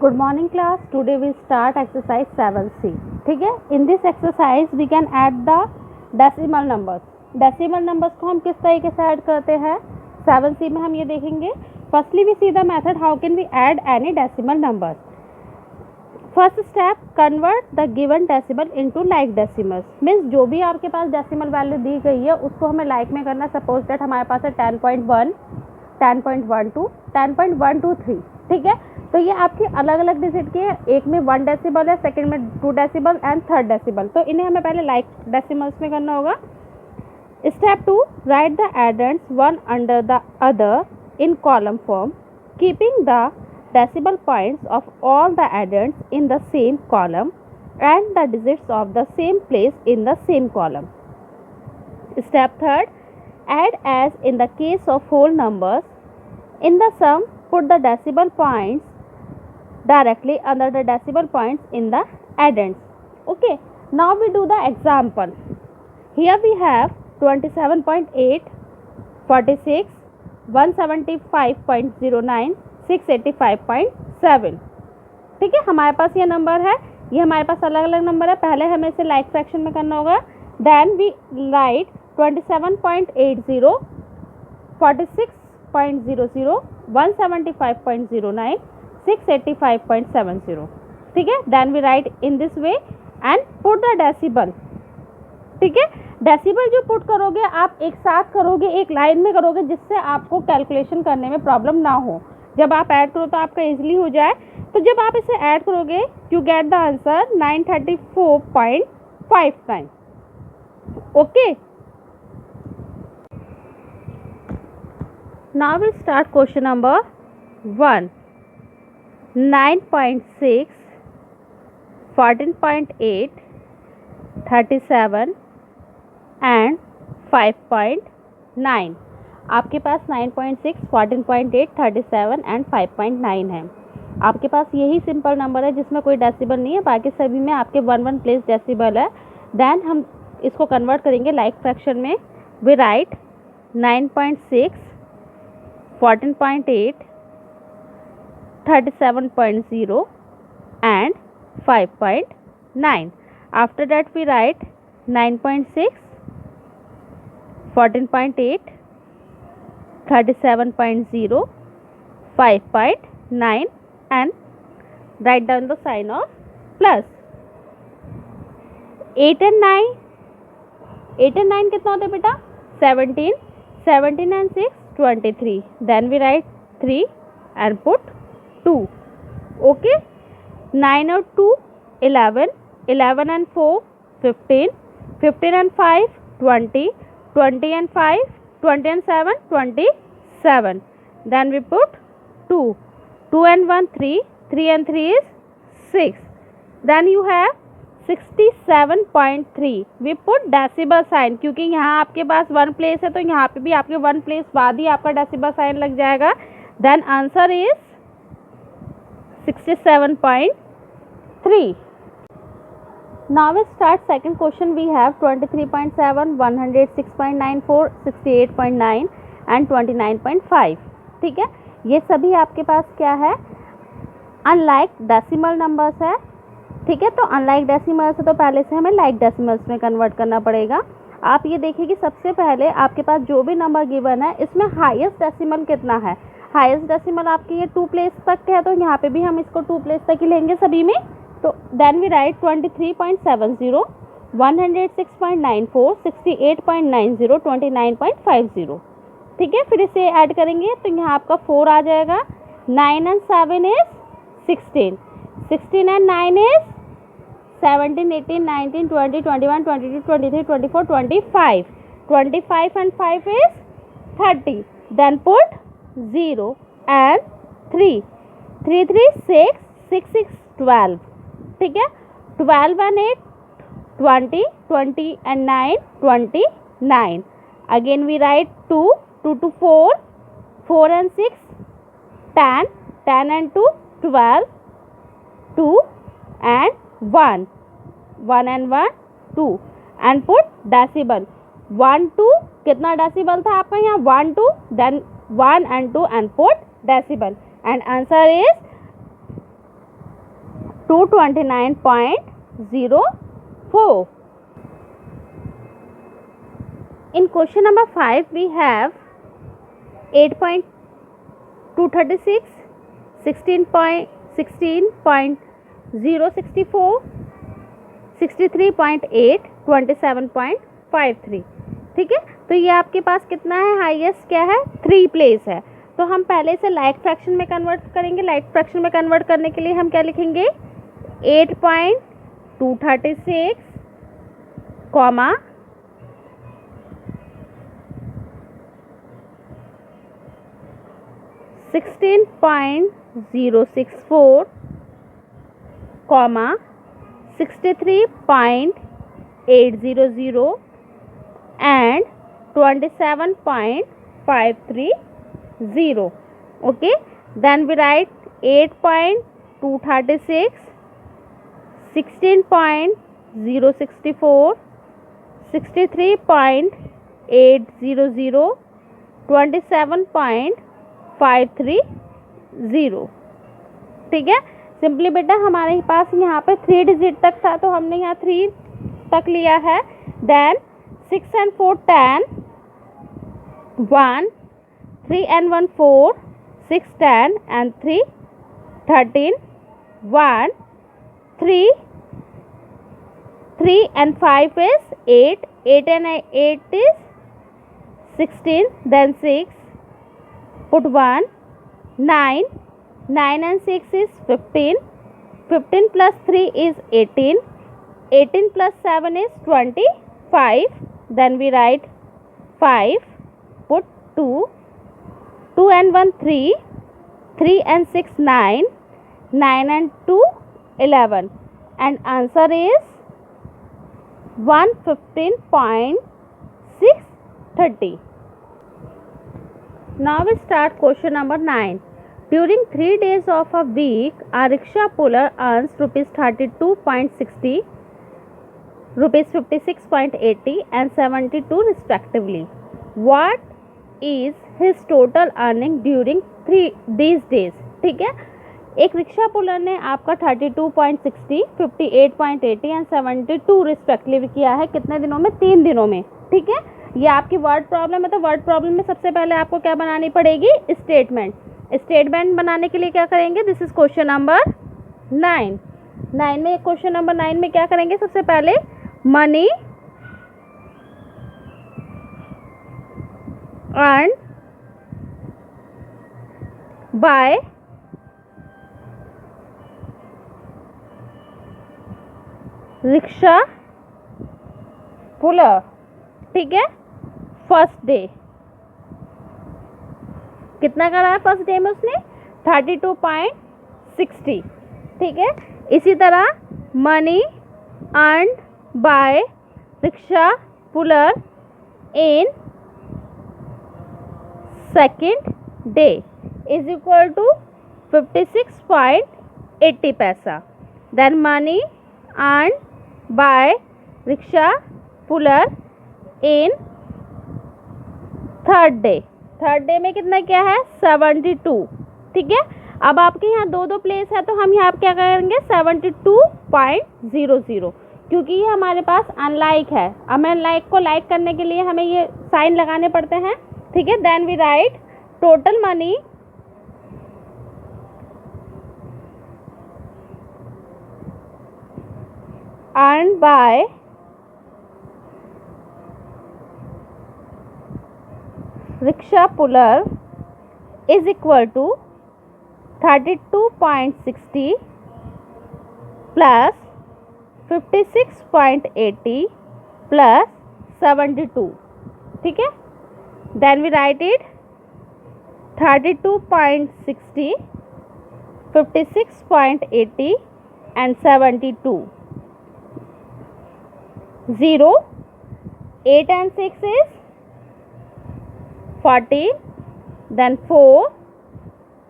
Good morning class. Today we start exercise 7C. ठीक है. In this exercise we can add the decimal numbers. Decimal numbers को हम किस तरीके से ऐड करते हैं 7C में हम ये देखेंगे. Firstly we see the method how can we add any decimal numbers. First step, convert the given decimal into like decimals. Means जो भी आपके पास decimal value दी गई है उसको हमें like में करना. Suppose that हमारे पास है 10.1, 10.12, 10.123. ठीक है. तो ये आपकी अलग अलग डिजिट की है. एक में 1 डेसिबल है, सेकंड में 2 डेसिबल एंड थर्ड डेसिबल. तो इन्हें हमें पहले लाइक डेसिमल्स में करना होगा. Step 2, write the addends one under the other in column form keeping the decimal points of all the addends in the same column and the digits of the same place in the same column. Step 3, add as in the case of whole numbers. In the sum, put the decimal points directly under the decimal points in the addends. Okay, now we do the example. Here we have 27.8, 46, 175.09, 685.7. ठीक है. हमारे पास ये number है. ये हमारे पास अलग अलग number है. पहले हमें इसे लाइक फ्रैक्शन में करना होगा. Then we write 27.80, 46.00, 175.09, 685.70. ठीक है. Then we write in this way and put the decibel. ठीक है. डेसिबल जो पुट करोगे आप एक साथ करोगे, एक लाइन में करोगे, जिससे आपको कैलकुलेशन करने में प्रॉब्लम ना हो. जब आप ऐड करो तो आपका इजीली हो जाए. तो जब आप इसे ऐड करोगे you get the answer 934.59. Okay. Now we start question number 1. 9.6, 14.8, 37 and 5.9. आपके पास 9.6, 14.8, 37 एंड 5.9 है. आपके पास यही सिंपल नंबर है जिसमें कोई डेसिबल नहीं है. बाकी सभी में आपके 1 प्लेस डेसिबल है. देन हम इसको कन्वर्ट करेंगे लाइक फ्रैक्शन में. We write 9.6, 14.8, 37.0 and 5.9. After that we write 9.6, 14.8, 37.0, 5.9 and write down the sign of plus. 8 and 9, 8 and 9 कितना होता है बेटा? 17, 17 and 6, 23. Then we write 3 and put 2. Okay. 9 and 2, 11, 11 and 4, 15, 15 and 5, 20, 20 and 5, 20 and 7, 27. Then we put 2. 2 and 1, 3, 3 and 3 is 6. Then you have 67.3. We put decibel sign क्योंकि यहाँ आपके पास 1 place है तो यहाँ पे भी आपके 1 प्लेस बाद ही आपका डेसिबल साइन लग जाएगा. Then answer is 67.3. Now we start second question. We have 23.7, 106.94, 68.9 and 29.5. ठीक है. ये सभी आपके पास क्या है? अनलाइक डेसिमल नंबर्स है. ठीक है. तो अनलाइक डेसिमल्स है तो पहले से हमें लाइक डेसिमल्स में कन्वर्ट करना पड़ेगा. आप ये देखिए कि सबसे पहले आपके पास जो भी नंबर गिवन है इसमें हाईएस्ट डेसिमल कितना है. हाईएस्ट डेसिमल आपकी ये 2 प्लेस तक है तो यहाँ पे भी हम इसको 2 प्लेस तक ही लेंगे सभी में. तो देन वी राइट 23.70, 106.94, 68.90, 29.50. ठीक है. फिर इसे ऐड करेंगे तो यहाँ आपका 4 आ जाएगा. 9 and 7 is 16, 16 and 9 is 17, 18, 19, 20, 21, 22, 23, 24, 25. 25 and 5 is 30. Then put 0 and 3. 3, 3, 6, 6, 6, 12. ठीक है. 12 and 8, 20, 20 and 9, 29. Again we write 2, 2 to 4, 4 and 6, 10, 10 and 2, 12, 2 and 1, 1 and 1, 2 and put decibel. 1 2 कितना डेसिबल था आपका यहाँ? 1 2, then 1 and 2 and put decibel and answer is 229.04. In question number 5 we have 8.236, 16.064, 63.8, 27.53. ठीक है, तो ये आपके पास कितना है, हाईएस्ट क्या है, 3 प्लेस है। तो हम पहले से लाइक फ्रैक्शन में कन्वर्ट करेंगे। लाइक फ्रैक्शन में कन्वर्ट करने के लिए हम क्या लिखेंगे, 8.236 comma 16.064 comma 63.800 and 27.530. Okay, then we write 8.236, 16.064, 63.800, 27.530. ठीक है, सिंपली बेटा हमारे पास यहाँ पे 3 डिजिट तक था तो हमने यहाँ 3 तक लिया है। Then 6 and 4 10, 1, 3 and 1 4, 6 10 and 3 13, 1, 3 and 5 is 8, 8 and 8 is 16, then 6, put 1, 9, 9 and 6 is 15, 15 plus 3 is 18, 18 plus 7 is 25, then we write 5, put 2, 2 and 1 3, 3 and 6 9, 9 and 2 11, and answer is 115.630. Now we start question number 9. During 3 days of a week, a rickshaw puller earns rupees 32.60, rupees 56.80 and 72 respectively. What is his total earning during these days? ठीक है, एक rickshaw puller ने आपका 32.60, 58.80 and 72 respectively किया है। कितने दिनों में? 3 दिनों में। ठीक है, ये आपकी वर्ड प्रॉब्लम है, तो वर्ड प्रॉब्लम में सबसे पहले आपको क्या बनानी पड़ेगी? स्टेटमेंट। स्टेटमेंट बनाने के लिए क्या करेंगे? दिस इज क्वेश्चन नंबर 9 में। क्वेश्चन नंबर 9 में क्या करेंगे? सबसे पहले money earn by rickshaw puller. ठीक है, फर्स्ट डे कितना करा है? फर्स्ट डे में उसने 32.60। ठीक है, इसी तरह money earn by rickshaw puller in second day is equal to 56.80 पैसा। Then money earn by rickshaw puller in third day. Third day में कितना क्या है? 72। ठीक है, अब आपके यहाँ 2 प्लेस है तो हम यहाँ क्या करेंगे? 72.00, क्योंकि ये हमारे पास अनलाइक है। हमें अनलाइक को लाइक करने के लिए हमें ये साइन लगाने पड़ते हैं। ठीक है, then we write total money earn by rickshaw puller is equal to 32.60 plus 56.80 plus 72. ठीक है, then we write it 32.60, 56.80 and 72. 0, 8 and 6 is 14, then 4,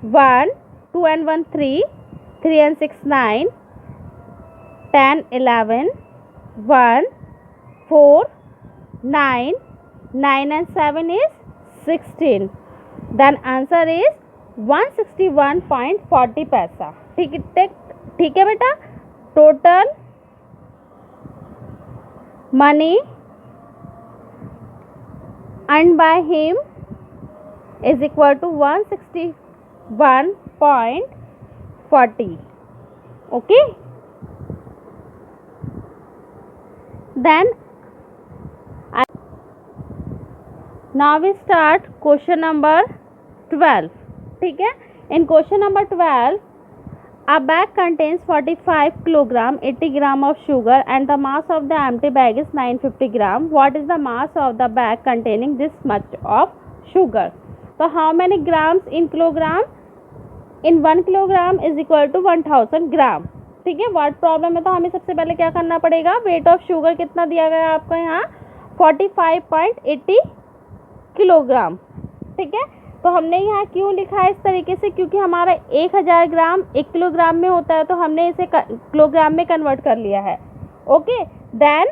1, 2 and 1 3, 3 and 6 9, 10 11, 1, 4, 9, 9 and 7 is 16. Then answer is 161.40 पैसा। ठीक है बेटा, total money earned by him is equal to 161.40. okay, then now we start question number 12. ठीक है, in question number 12 a bag contains 45 kilogram 80 gram of sugar and the mass of the empty bag is 950 gram. What is the mass of the bag containing this much of sugar? So how many grams in kilogram? In 1 kilogram is equal to 1000 gram. ठीक है, word problem है तो हमें सबसे पहले क्या करना पड़ेगा, वेट ऑफ शुगर कितना दिया गया है आपको यहाँ 45.80 किलोग्राम. ठीक है, तो हमने यहाँ क्यों लिखा है इस तरीके से, क्योंकि हमारा 1000 ग्राम 1 किलोग्राम में होता है तो हमने इसे किलोग्राम में कन्वर्ट कर लिया है. Okay, then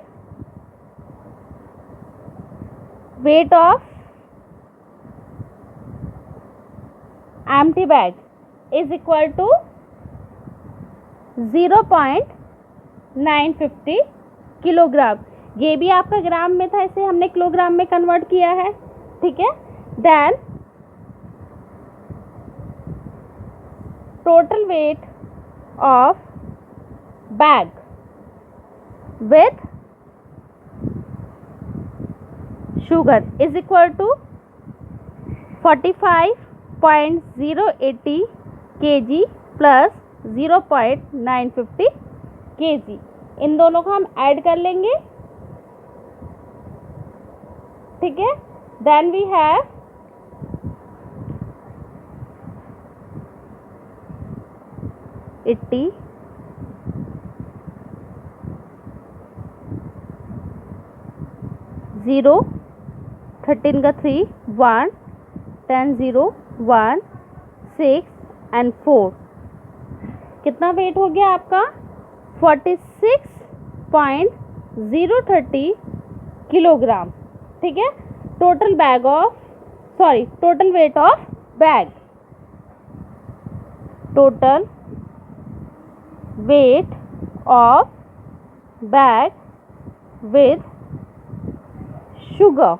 weight of empty bag is equal to 0.950 kilogram. ये भी आपका ग्राम में था, इसे हमने किलोग्राम में कन्वर्ट किया है. ठीक है, then total weight of bag with sugar is equal to 45.080 kg plus 0.950 kg. इन दोनों को हम ऐड कर लेंगे. ठीक है, देन वी हैव 80 0 13 का 3 1 10 0 1 6 and 4. कितना वेट हो गया आपका 46.030 किलोग्राम. ठीक है, total weight of bag, total weight of bag with sugar